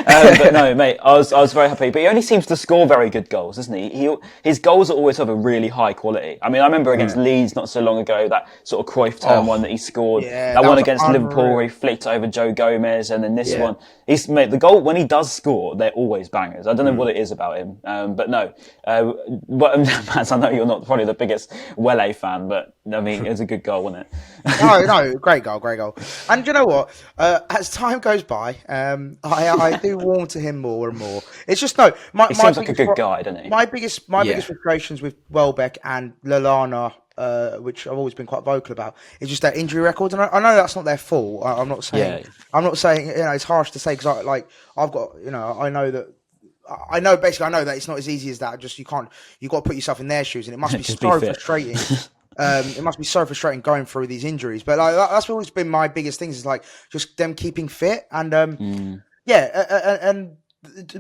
But no, mate, I was very happy. But he only seems to score very good goals, doesn't he? His goals are always of a really high quality. I mean, I remember against Leeds not so long ago, that sort of Cruyff turn one that he scored. Yeah, that one against Liverpool where he flicked over Joe Gomez, and then this one. Mate, the goal, when he does score, they're always bangers. I don't know what it is about him. But no. Matt, I know you're not probably the biggest Wele fan, but I mean, it was a good goal, wasn't it? No, great goal. And you know what? As time goes by, I do warm to him more and more. It's just he seems like a good guy, doesn't he? My biggest frustrations with Welbeck and Lallana, which I've always been quite vocal about, is just their injury records. And I know that's not their fault. I'm not saying it's harsh to say, because I've got I know that it's not as easy as that. Just you've got to put yourself in their shoes, and it must be so frustrating. It must be so frustrating going through these injuries. But that's always been my biggest things, is just them keeping fit and and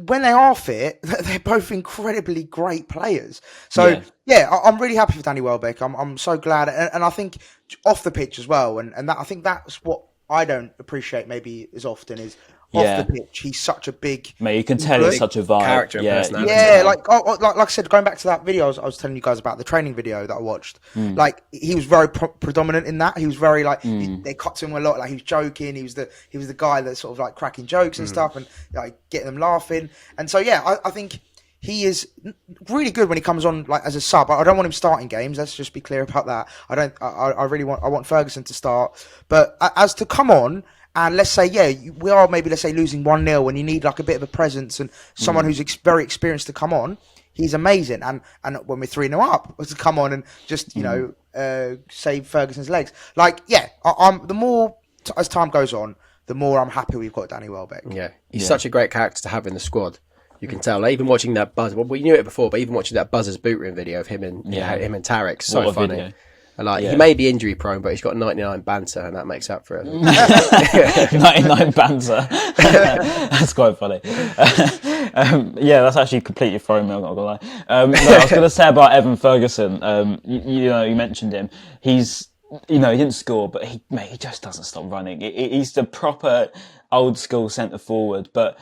when they are fit, they're both incredibly great players. So I'm really happy for Danny Welbeck. I'm so glad, and I think off the pitch as well. And that, I think that's what I don't appreciate maybe as often is off the pitch. He's such a big. Mate, you can tell he's such a vibe. Character and personality. Yeah, like I said, going back to that video I was telling you guys about, the training video that I watched. Like he was very predominant in that. He was very like they cut to him a lot. Like he was joking. He was the guy that's sort of like cracking jokes and stuff, and like getting them laughing. And so I think he is really good when he comes on like as a sub. I don't want him starting games. Let's just be clear about that. I really want Ferguson to start, but as to come on. And let's say, we are maybe, let's say, losing 1-0 and you need like a bit of a presence and someone who's very experienced to come on. He's amazing. And when we're 3-0 up, to come on and just, save Ferguson's legs. Like, the more, as time goes on, the more I'm happy we've got Danny Welbeck. Yeah, he's such a great character to have in the squad. You can tell. Like, even watching that Buzz, well, we knew it before, but even watching that Buzzers boot room video of him and Tarek, so funny. Video. Like he may be injury prone, but he's got 99 banter, and that makes up for it. 99 banter. That's quite funny. That's actually completely thrown me. I'm not gonna lie. I was gonna say about Evan Ferguson. You mentioned him. He's he didn't score, but he just doesn't stop running. He's the proper old school centre forward, but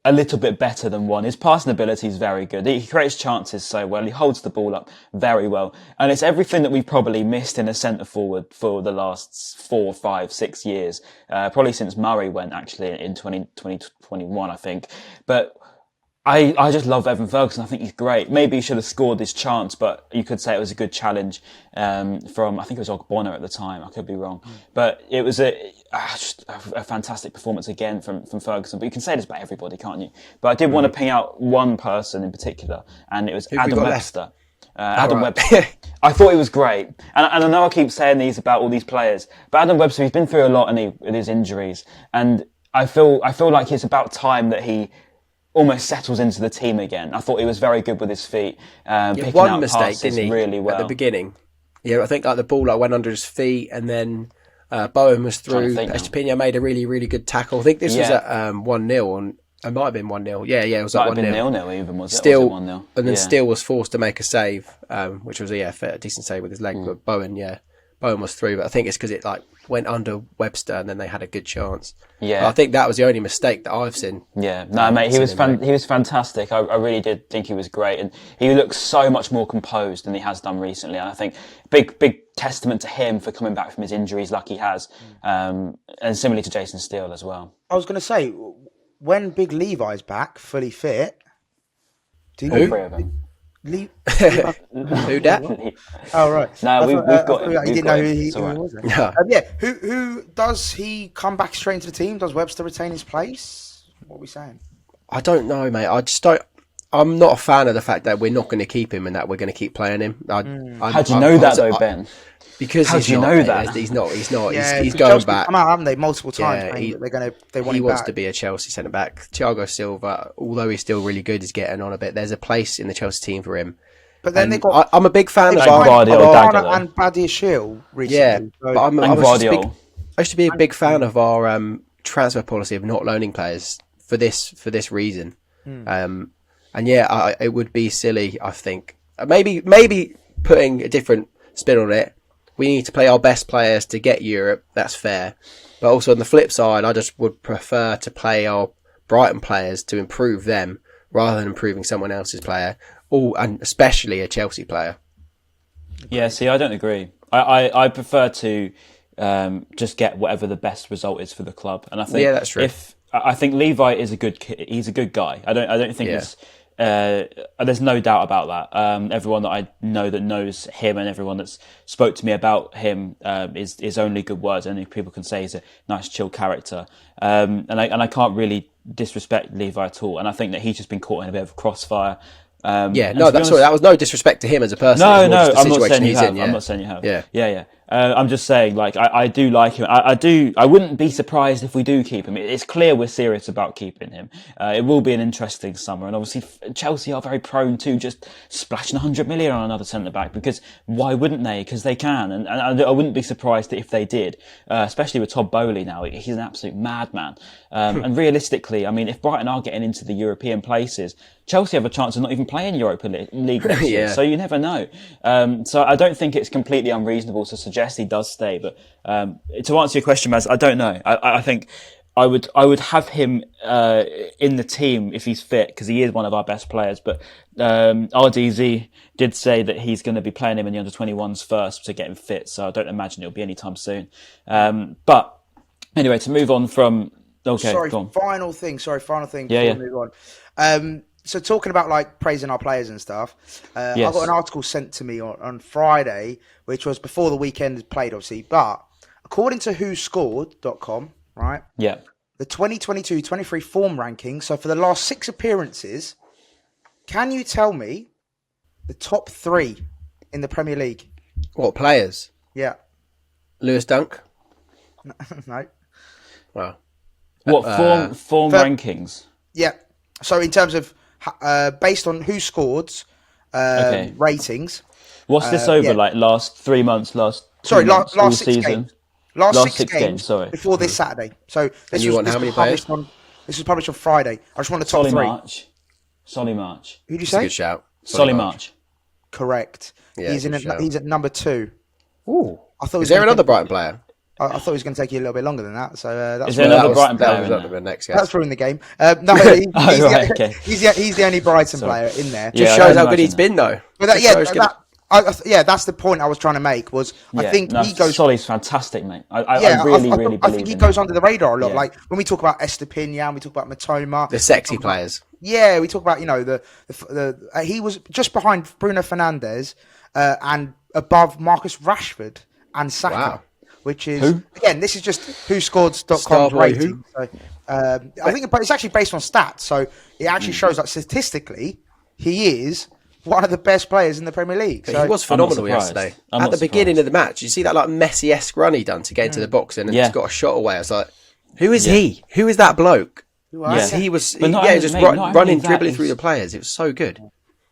a little bit better than one. His passing ability is very good. He creates chances so well. He holds the ball up very well. And it's everything that we've probably missed in a centre forward for the last 4, 5, 6 years. Probably since Murray went actually in 2021, I think. But I just love Evan Ferguson. I think he's great. Maybe he should have scored this chance, but you could say it was a good challenge from, I think it was Ogbonna at the time. I could be wrong. But it was just a fantastic performance again from Ferguson. But you can say this about everybody, can't you? But I did want to ping out one person in particular, and it was Adam Webster. Webster. I thought he was great. And I know I keep saying these about all these players, but Adam Webster, he's been through a lot with his injuries. And I feel like it's about time that he almost settles into the team again. I thought he was very good with his feet, picking one out mistake, passes didn't he, really well at the beginning. Yeah, I think like the ball went under his feet, and then Bowen was through. Estepina made a really, really good tackle. I think this was at 1-0, and it might have been 1-0. Yeah, it was at 1-0. Might have been 0-0 even, was it? Still, or was it 1-0? And then Steele was forced to make a save, which was a decent save with his leg. But Bowen was through. But I think it's because it went under Webster, and then they had a good chance. Yeah, but I think that was the only mistake that I've seen. Yeah, no, mate, he was fantastic. I really did think he was great, and he looks so much more composed than he has done recently. And I think big testament to him for coming back from his injuries like he has, and similarly to Jason Steele as well. I was going to say, when Big Levi's back, fully fit, all three of them. Who that? Oh right. No, we've got him. He didn't know who he was. Yeah. Who does he come back straight into the team? Does Webster retain his place? What are we saying? I don't know, mate. I just don't. I'm not a fan of the fact that we're not going to keep him and that we're going to keep playing him. How do you know that though, Ben? Because how do you know that? He's not. Yeah, he's going Chelsea back. Come out, haven't they? Multiple times. Yeah, they want he him wants back. to be a Chelsea centre back. Thiago Silva, although he's still really good, is getting on a bit. There's a place in the Chelsea team for him. But then they got. I'm a big fan of Guardiola and Badia Shield recently. Yeah, so. but I used to be a big fan of our transfer policy of not loaning players for this reason. And it would be silly. I think maybe putting a different spin on it. We need to play our best players to get Europe. That's fair. But also on the flip side, I just would prefer to play our Brighton players to improve them rather than improving someone else's player, and especially a Chelsea player. Yeah, see, I don't agree. I prefer to just get whatever the best result is for the club, and I think that's true. I think Levi is a good guy. I don't think it's. There's no doubt about that. Everyone that I know that knows him and everyone that's spoke to me about him is only good words. Only people can say he's a nice, chill character. And I can't really disrespect Levi at all. And I think that he's just been caught in a bit of a crossfire. That was no disrespect to him as a person. No, I'm not saying you have. I'm not saying you have. Yeah. I'm just saying, like, I do like him. I wouldn't be surprised if we do keep him. It's clear we're serious about keeping him. It will be an interesting summer. And obviously Chelsea are very prone to just splashing 100 million on another centre-back, because why wouldn't they? Because they can. And I wouldn't be surprised if they did, especially with Todd Bowley now. He's an absolute madman. And realistically, I mean, if Brighton are getting into the European places, Chelsea have a chance of not even playing Europa League next year, so you never know. So I don't think it's completely unreasonable to suggest he does stay. But to answer your question, Maz, I don't know. I think I would have him in the team if he's fit, because he is one of our best players. But RDZ did say that he's going to be playing him in the under-21s first to get him fit, so I don't imagine it'll be anytime soon. But anyway, to move on from... Okay, final thing before we move on. So talking about like praising our players and stuff, I got an article sent to me on Friday, which was before the weekend had played, obviously. But according to WhoScored.com, right? Yeah. The 2022-23 form rankings. So for the last 6 appearances, can you tell me the top 3 in the Premier League? What players? Yeah. Lewis Dunk? No. Wow. What form rankings? Yeah. So in terms of based on WhoScored's ratings. What's this over? Like last 3 months, last 6 season? Games. Last six games. Sorry. Before this Saturday. So this was published on Friday. I just want the top 3. Solly March. Who'd you That's say? a good shout. Solly March. Correct. Yeah, he's at number 2. Ooh. I thought is there another Brighton player? I thought it was going to take you a little bit longer than that. So that's is there another Brighton player? That's ruined the game. No, he's the only Brighton player in there. Just shows how good he's been, though. But that's the point I was trying to make. I think he goes. Solly's fantastic, mate. I really believe. I think he goes under the radar a lot. Like when we talk about Estepinian, we talk about Mitoma, the sexy players. Yeah, we talk about the he was just behind Bruno Fernandes and above Marcus Rashford and Saka. Wow. Which is, again, this is just WhoScored.com's rating. So, I think it's actually based on stats. So it actually shows that statistically, he is one of the best players in the Premier League. So, he was phenomenal yesterday. At the beginning of the match, you see that like Messi-esque run he done to get into the box and just got a shot away. I was like, who is he? Who is that bloke? He was running, dribbling through the players. It was so good.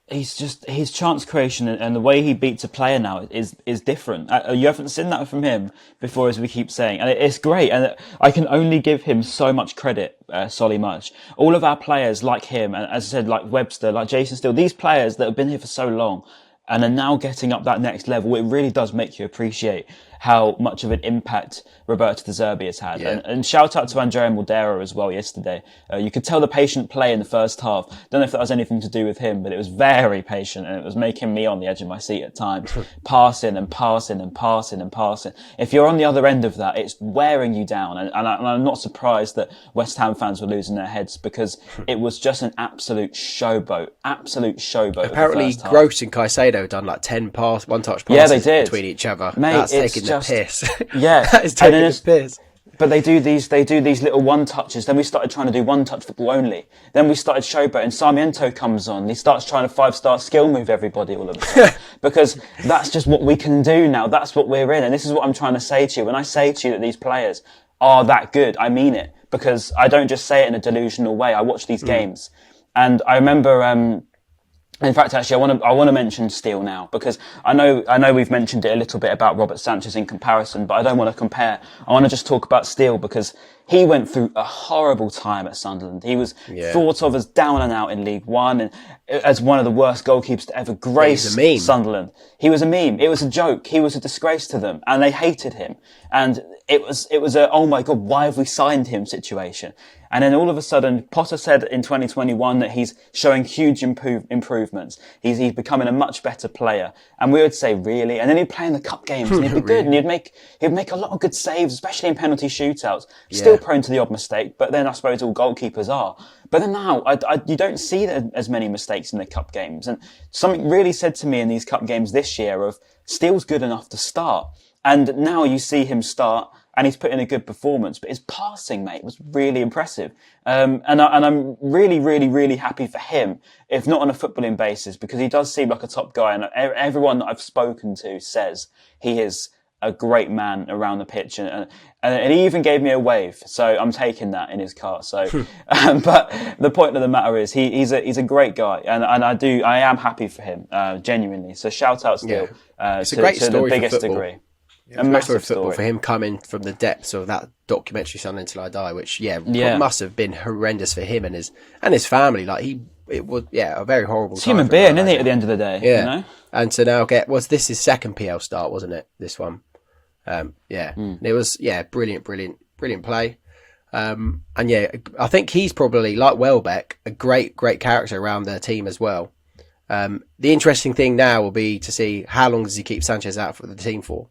He's just his chance creation and the way he beats a player now is different. You haven't seen that from him before, as we keep saying, and it's great. And I can only give him so much credit, Solly March. All of our players like him, and as I said, like Webster, like Jason Steele, these players that have been here for so long and are now getting up that next level. It really does make you appreciate how much of an impact Roberto De Zerbi has had. Yeah. And shout out to Andrea Moldera as well yesterday. You could tell the patient play in the first half. Don't know if that was anything to do with him, but it was very patient and it was making me on the edge of my seat at times. Passing and passing and passing and passing. If you're on the other end of that, it's wearing you down. And I'm not surprised that West Ham fans were losing their heads, because it was just an absolute showboat. Apparently Gross and Caicedo done like 10 one-touch passes between each other. Mate, that's taking the piss. Yeah, that is taking the piss. But they do these little one touches. Then we started trying to do one touch football only. Then we started showboat, and Sarmiento comes on. He starts trying to 5-star skill move everybody all of a sudden, because that's just what we can do now. That's what we're in, and this is what I'm trying to say to you. When I say to you that these players are that good, I mean it, because I don't just say it in a delusional way. I watch these games, and I remember. In fact, actually, I want to mention Steele now, because I know we've mentioned it a little bit about Robert Sanchez in comparison, but I don't want to compare. I want to just talk about Steele, because he went through a horrible time at Sunderland. He was thought of as down and out in League One and as one of the worst goalkeepers to ever grace Sunderland. He was a meme. It was a joke. He was a disgrace to them, and they hated him. And it was a, oh my God, why have we signed him situation? And then all of a sudden, Potter said in 2021 that he's showing huge improvements. He's becoming a much better player. And we would say, really? And then he'd play in the cup games and he'd be good, and he'd make a lot of good saves, especially in penalty shootouts. Still prone to the odd mistake, but then I suppose all goalkeepers are. But then now, you don't see as many mistakes in the cup games. And something really said to me in these cup games this year of, Steele's good enough to start. And now you see him start, and he's put in a good performance, but his passing, mate, was really impressive. And I'm really, really, really happy for him, if not on a footballing basis, because he does seem like a top guy, and everyone that I've spoken to says he is a great man around the pitch, and he even gave me a wave. So I'm taking that in his car. So, but the point of the matter is, he's a great guy, and I am happy for him, genuinely. So shout out Steele. It's a great story the biggest for football. degree. A massive story for him coming from the depths of that documentary "Son Until I Die," which must have been horrendous for him and his family. Like it was a very horrible. It's human being, isn't it? At the end of the day, you know? And to now this his second PL start, wasn't it? This one, It was brilliant play. And I think he's probably, like Welbeck, a great character around their team as well. The interesting thing now will be to see how long does he keep Sanchez out for the team for.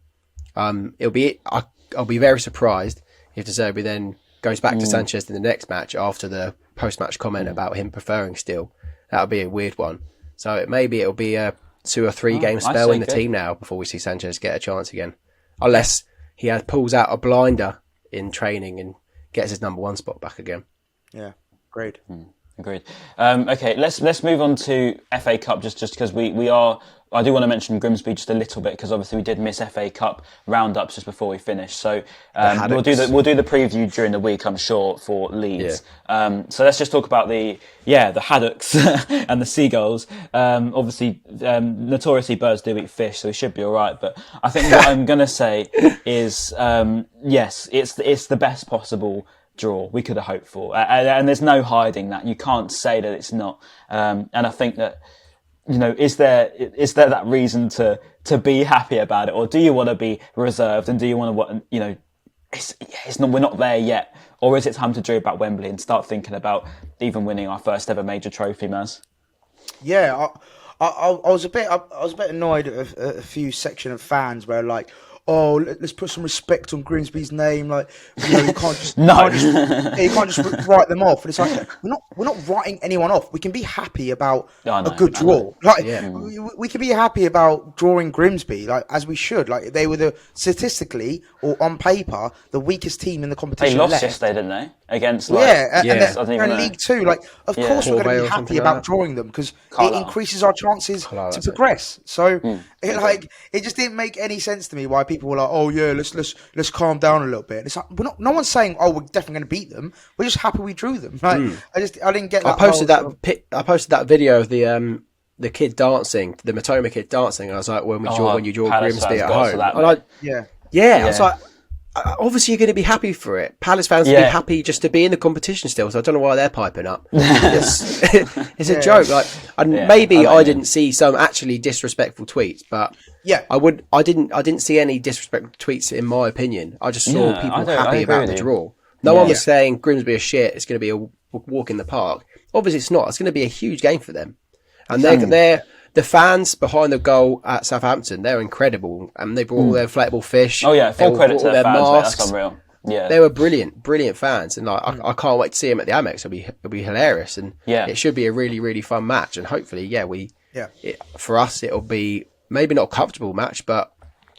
I'll be very surprised if De Zerbi then goes back to Sanchez in the next match after the post-match comment about him preferring Steele. That'll be a weird one. So it'll be a 2 or 3 game spell in the team now before we see Sanchez get a chance again, unless he pulls out a blinder in training and gets his number 1 spot back again. Yeah, great. Agreed. Okay, let's move on to FA Cup just because we are. I do want to mention Grimsby just a little bit because obviously we did miss FA Cup roundups just before we finished. So we'll do the preview during the week, I'm sure, for Leeds. Yeah. So let's just talk about the Haddocks and the Seagulls. Obviously, notoriously birds do eat fish, so we should be all right. But I think what I'm going to say is yes, it's the best possible draw we could have hoped for, and there's no hiding that. You can't say that it's not. And I think that, is there that reason to be happy about it, or do you want to be reserved, and do you want to we're not there yet, or is it time to dream about Wembley and start thinking about even winning our first ever major trophy, Maz? Yeah, I was a bit annoyed at a few section of fans where like, oh, let's put some respect on Grimsby's name. Like, you can't just you can't just write them off. And it's like, we're not writing anyone off. We can be happy about a good draw. We can be happy about drawing Grimsby, like as we should. Like they were statistically or on paper the weakest team in the competition. They lost yesterday, didn't they? Against and they're in League Two. Like, of course we're going to be happy about drawing them because it increases our chances to progress. So it just didn't make any sense to me why people were like, oh yeah, let's calm down a little bit. It's like no one's saying, oh, we're definitely going to beat them. We're just happy we drew them. Like I didn't get that. I posted that video of the kid dancing, the Mitoma kid dancing. And I was like, when you draw Grimsby at home, I was like, obviously you're going to be happy for it. Palace fans will be happy just to be in the competition still. So I don't know why they're piping up. It's a joke. Like, I didn't see some actually disrespectful tweets, but I didn't see any disrespectful tweets in my opinion. I just saw people happy about the draw. No one was saying Grimsby is shit. It's going to be a walk in the park. Obviously it's not. It's going to be a huge game for them, and they're the fans behind the goal at Southampton, they're incredible. And they brought all their inflatable fish. Oh, yeah, full credit to their fans, mate. That's unreal. Yeah. They were brilliant fans. And I can't wait to see them at the Amex. It'll be hilarious. And it should be a really, really fun match. And hopefully, for us, it'll be maybe not a comfortable match, but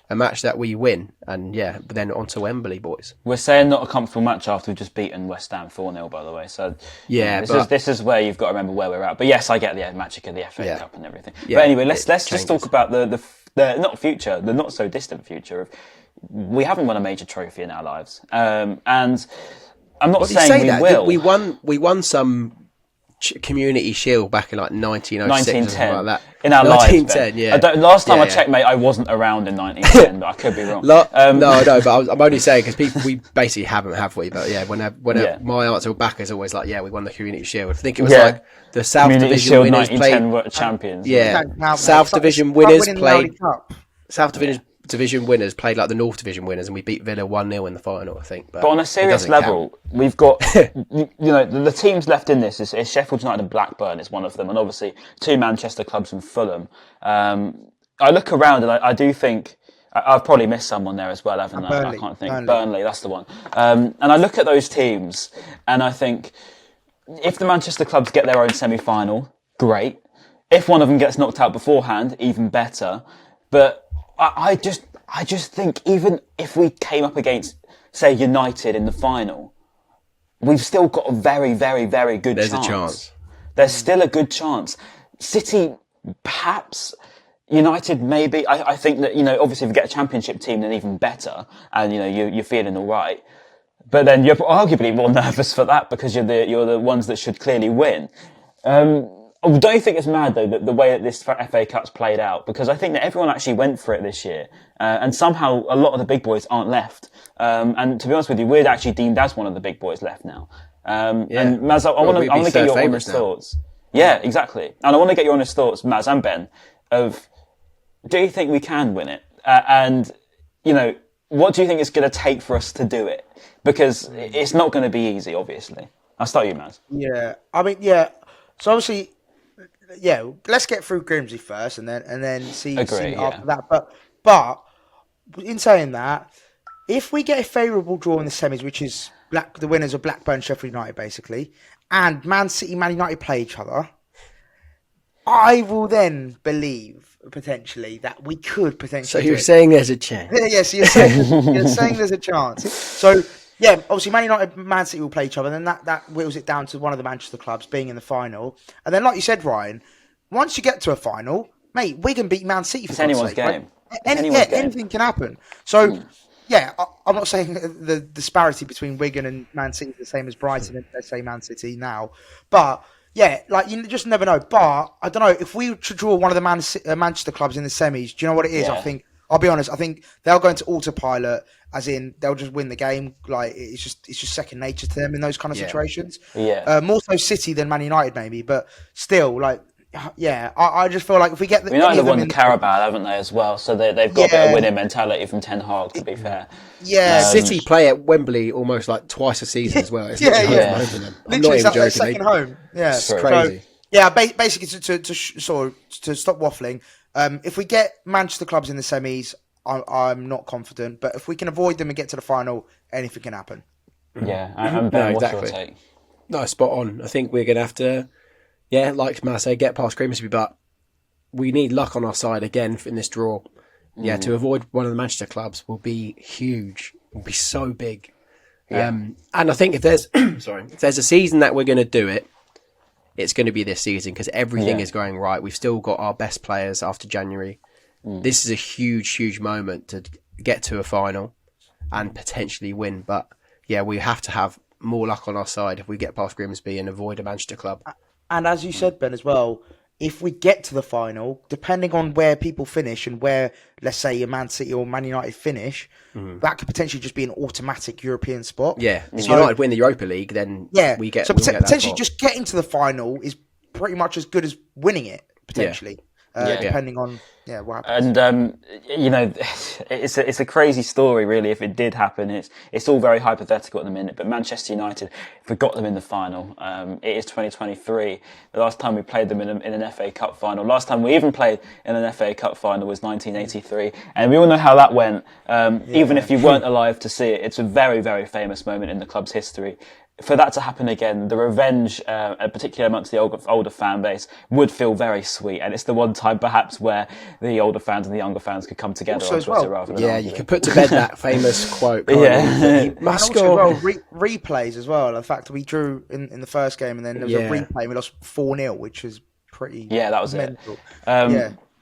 a match that we win. And but then on to Wembley, boys. We're saying not a comfortable match after we've just beaten West Ham 4-0, by the way. So this is where you've got to remember where we're at. But yes, I get the magic of the FA Cup and everything. Yeah, but anyway, let's just talk about the not so distant future of we haven't won a major trophy in our lives. And I'm not saying we will. We won some Community Shield back in like 1906 or something like that. In our 1910, lives, last time I checked, mate, I wasn't around in 1910, but I could be wrong. No, but I'm only saying because we basically haven't, have we? But whenever my answer back is always like, we won the Community Shield. I think it was like the South Community Division Shield winners 1910 played champions. South Division winners played. South Division winners played like the North Division winners, and we beat Villa 1-0 in the final, I think. But on a serious level, we've got the teams left in this is Sheffield United and Blackburn is one of them, and obviously 2 Manchester clubs and Fulham. I look around and I do think I've probably missed someone there as well, haven't I? I can't think. Burnley, that's the one. And I look at those teams and I think if the Manchester clubs get their own semi-final, great. If one of them gets knocked out beforehand, even better. But I just think even if we came up against, say, United in the final, we've still got a very, very, very good chance. There's a chance. There's still a good chance. City, perhaps, United, maybe. I think that, obviously if you get a championship team, then even better. And, you're feeling all right. But then you're arguably more nervous for that because you're the ones that should clearly win. Don't you think it's mad though that the way that this FA Cup's played out? Because I think that everyone actually went for it this year, and somehow a lot of the big boys aren't left. And to be honest with you, we're actually deemed as one of the big boys left now. And Maz, I want to get your honest thoughts. Yeah, exactly. And I want to get your honest thoughts, Maz and Ben, of do you think we can win it? And what do you think it's going to take for us to do it? Because it's not going to be easy, obviously. I'll start you, Maz. Yeah, I mean, so obviously. Yeah, let's get through Grimsby first, and then see after that. But in saying that, if we get a favourable draw in the semis, which is the winners of Blackburn, Sheffield United, basically, and Man City, Man United play each other, I will then believe potentially that we could potentially. So you're saying there's a chance? Yeah. So you're saying there's a chance. So. Yeah, obviously Man United, Man City will play each other, and then that whittles it down to one of the Manchester clubs being in the final. And then, like you said, Ryan, once you get to a final, mate, Wigan beat Man City for it's anyone's sake, game. Right? Anything can happen. So, I'm not saying the disparity between Wigan and Man City is the same as Brighton and, let's say, Man City now. But, you just never know. But, I don't know, if we should draw one of the Manchester clubs in the semis, do you know what it is? Yeah. I'll be honest, I think they'll go into autopilot, as in they'll just win the game. Like it's just second nature to them in those kind of situations. Yeah. More so City than Man United maybe, but still, I just feel like if we get United have won the Carabao, haven't they, as well? So they've got a bit of winning mentality from Ten Hag, to be fair. Yeah. City play at Wembley almost like twice a season as well. It's literally home for them. I'm not literally even joking. second home. Yeah, it's crazy. So, basically to stop waffling, if we get Manchester clubs in the semis, I'm not confident, but if we can avoid them and get to the final, anything can happen. Yeah, and Ben, exactly. What's your take? No, spot on. I think we're going to have to, like Matt said, get past Grimsby, but we need luck on our side again in this draw. Yeah, to avoid one of the Manchester clubs will be huge. Will be so big. Yeah. And I think if there's if there's a season that we're going to do it, it's going to be this season because everything is going right. We've still got our best players after January. This is a huge, huge moment to get to a final and potentially win. But we have to have more luck on our side if we get past Grimsby and avoid a Manchester club. And as you said, Ben, as well, if we get to the final, depending on where people finish and where, let's say, a Man City or Man United finish, that could potentially just be an automatic European spot. Yeah, if United win the Europa League, then we get. So potentially just getting to the final is pretty much as good as winning it, potentially. Depending on what happens. And it's a crazy story, really. If it did happen, it's all very hypothetical at the minute. But Manchester United, if we got them in the final, it is 2023. The last time we played them in an FA Cup final, last time we even played in an FA Cup final was 1983, and we all know how that went. Even if you weren't alive to see it, it's a very, very famous moment in the club's history. For that to happen again, the revenge, particularly amongst the older fan base, would feel very sweet. And it's the one time, perhaps, where the older fans and the younger fans could come together on Twitter rather than you could put to bed that famous quote. Must go. Replays as well. The fact that we drew in the first game and then there was a replay and we lost 4-0, which was pretty. Yeah, that was mental.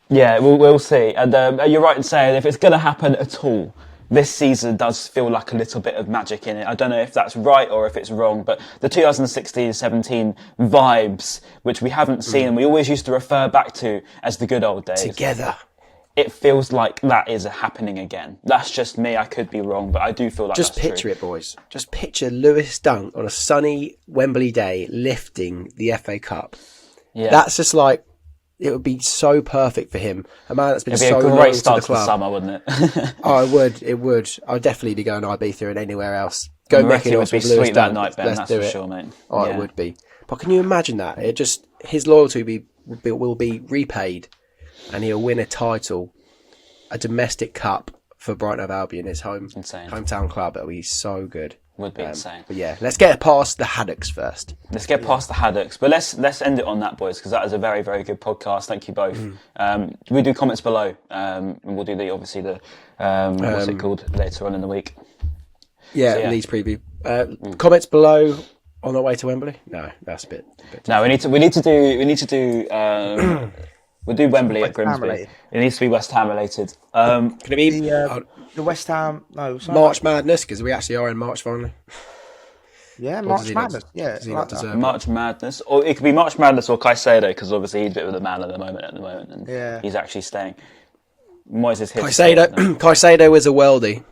We'll see. And you're right in saying if it's going to happen at all, this season does feel like a little bit of magic in it. I don't know if that's right or if it's wrong, but the 2016-17 vibes, which we haven't seen and we always used to refer back to as the good old days. Together. It feels like that is happening again. That's just me. I could be wrong, but I do feel like just that's picture true. it, boys. Just picture Lewis Dunk on a sunny Wembley day lifting the FA Cup. Yeah. That's just like, it would be so perfect for him. A man that's been so loyal to the club. It'd be a great start to the summer, wouldn't it? It would. I'd definitely be going to Ibiza and anywhere else. Go Mykonos with Lewis Dunk. That night, Ben, that's for sure, mate. It would be. But can you imagine that? His loyalty will be repaid, and he'll win a title, a domestic cup for Brighton Hove Albion, his hometown club. It'll be so good. Would be insane. But let's get past the Haddocks first. Let's get past the Haddocks. But let's end it on that, boys, because that is a very, very good podcast. Thank you both. We do comments below. And we'll do what's it called, later on in the week. Leeds preview. Comments below on the way to Wembley? No, that's a bit no, we need to do We'll do Wembley at West Ham Grimsby. related. It needs to be West Ham related. Can it be The West Ham, no, sorry. March Madness? Because we actually are in March finally. Yeah, March Madness. Yeah, does he not deserve March Madness, or it could be March Madness or Caicedo, because obviously he's a bit of the man at the moment, and he's actually staying. Moises hit Caicedo is a worldie.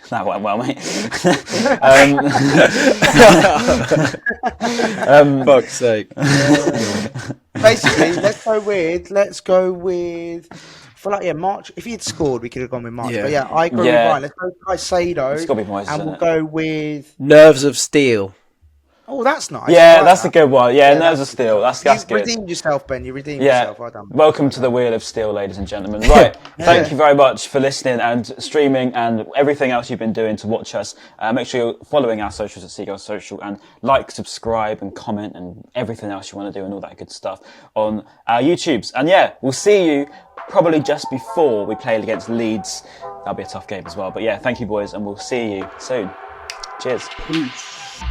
That went well, mate. Fuck's sake. Basically, let's go with. For March. If he'd scored, we could have gone with March. Yeah. But yeah, I agree with Ryan. Let's go with Caicedo. It's got to be Moises, and we'll go with Nerves of Steel. Oh, that's nice. Yeah, like that's that. a good one. Yeah, Nerves of Steel. That's You good. redeemed yourself, Ben. You redeemed yourself. Well done. Welcome to the Wheel of Steel, ladies and gentlemen. Right, thank you very much for listening and streaming and everything else you've been doing to watch us. Make sure you're following our socials at Seagulls Social and like, subscribe and comment and everything else you want to do and all that good stuff on our YouTubes. And yeah, we'll see you probably just before we play against Leeds. That'll be a tough game as well. But yeah, thank you boys and we'll see you soon. Cheers. Peace.